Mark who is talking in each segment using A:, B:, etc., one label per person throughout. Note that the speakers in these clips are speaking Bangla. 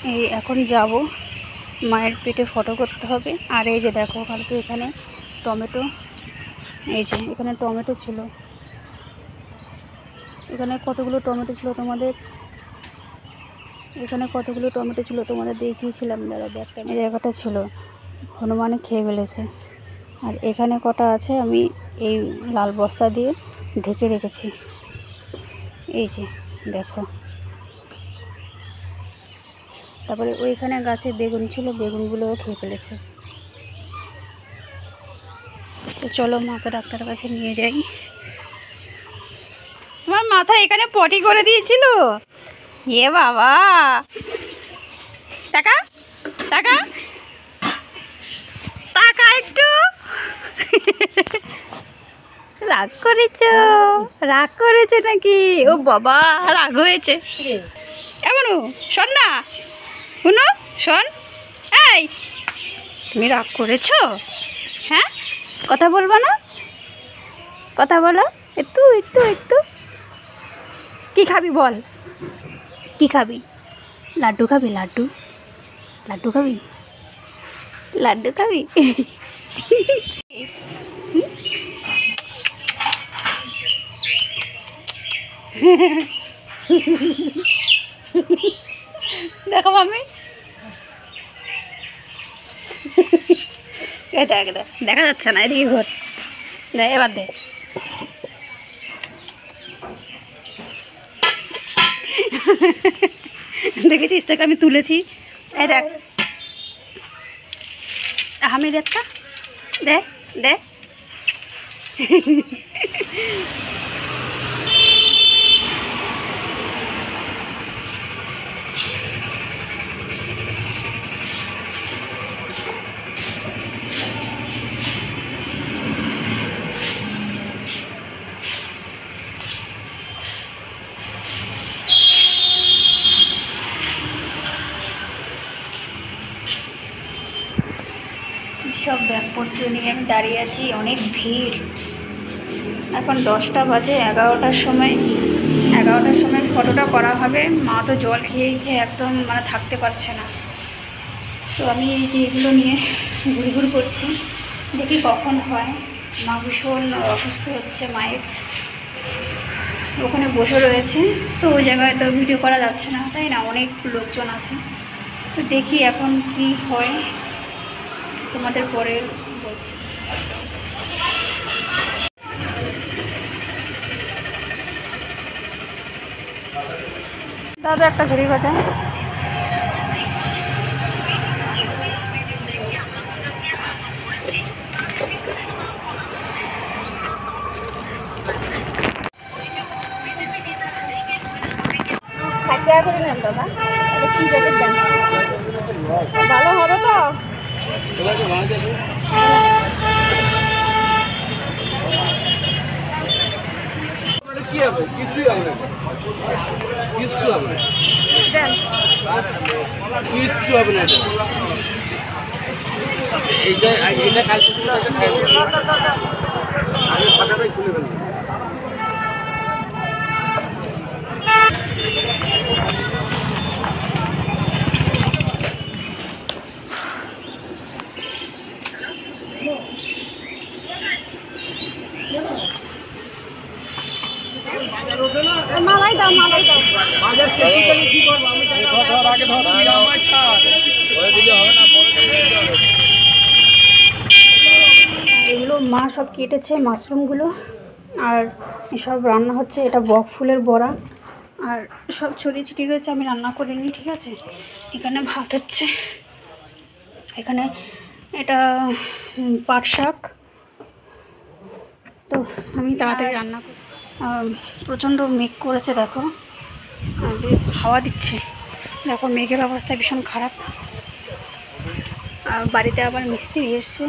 A: এই এখন যাব, মায়ের পেটে ফটো করতে হবে। আর এই যে দেখো কালকে এখানে টমেটো, এই যে এখানে টমেটো ছিল, এখানে কতগুলো টমেটো ছিল তোমাদের, এখানে কতগুলো টমেটো ছিল তোমাদের দেখিয়েছিলাম। দাঁড়া দেখতাম, এই জায়গাটা ছিল, হনুমানে খেয়ে ফেলেছে। আর এখানে কটা আছে আমি এই লাল বস্তা দিয়ে ঢেকে রেখেছি, এই যে দেখো। তারপরে ওইখানে গাছে বেগুন ছিল, বেগুনগুলোও খেয়ে ফেলেছে। তো চলো মাকে ডাক্তারের কাছে নিয়ে যাই। আমার মাথা এখানে পটি করে দিয়েছিল, এ বাবা। টাকা টাকা টাকা একটু রাগ করেছো, রাগ করেছো নাকি? ও বাবা রাগ হয়েছে এমন। শোন না শুনো, শোন, এই তুমি রাগ করেছো? হ্যাঁ, কথা বলবো না? কথা বলো একটু একটু একটু। কি খাবি বল, কি খাবি? লাড্ডু খাবি? লাড্ডু, লাড্ডু খাবি? লাড্ডু খাবি? দেখো মামি, দেখা যাচ্ছে না, এদিকে ঘর, এবার দে। দেখেছিস তোকে আমি তুলেছি, এই দেখ আমি দেখা, দে দে। সব ব্যাগপত্র নিয়ে আমি দাঁড়িয়ে আছি, অনেক ভিড়। এখন 10টা বাজে, 11টার সময় ফটোটা করা হবে। মা তো জল খেয়ে খেয়ে একদম মানে থাকতে পারছে না। তো আমি এই যে এগুলো নিয়ে ঘুরঘুর করছি, দেখি কখন হয়। মা ভীষণ অসুস্থ হচ্ছে, মায়ের ওখানে বসে রয়েছে, তো ওই জায়গায় তো ভিডিও করা যাচ্ছে না, তাই না? অনেক লোকজন আছে, তো দেখি এখন কি হয়, তোমাদের পরে বলছি। দাদা একটা ঝুড়ি বাজা। করে নেন দাদা, কি রেটের দেন? ভালো হবে তো?
B: কি হবে? কিছুই হবে না, কিচ্ছু হবে না, কিচ্ছু হবে না। এইটা কালকে ছিল, আমি ফাটাটাই খুলে ফেলবো।
A: মালাই দাও, মালাই দাও। এগুলো মা সব কেটেছে, মাশরুমগুলো, আর সব রান্না হচ্ছে। এটা বক ফুলের বড়া, আর সব ছড়িয়ে ছিটিয়ে রয়েছে, আমি রান্না করিনি, ঠিক আছে? এখানে ভাত হচ্ছে, এখানে এটা পাট শাক। তো আমি তাড়াতাড়ি রান্না করি। প্রচণ্ড মেঘ করেছে দেখো, হাওয়া দিচ্ছে দেখো, মেঘের অবস্থা ভীষণ খারাপ। আর বাড়িতে আবার মিস্ত্রি এসছে,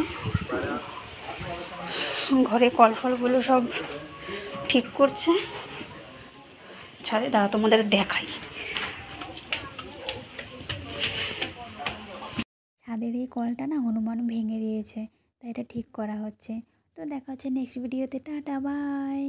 A: ঘরে কল ফলগুলো সব ঠিক করছে। ছাদে দাঁড়া তোমাদের দেখাই। ছাদের এই কলটা না হনুমান ভেঙে দিয়েছে, তাই এটা ঠিক করা হচ্ছে। তো দেখা হচ্ছে নেক্সট ভিডিওতে, টাটা বাই।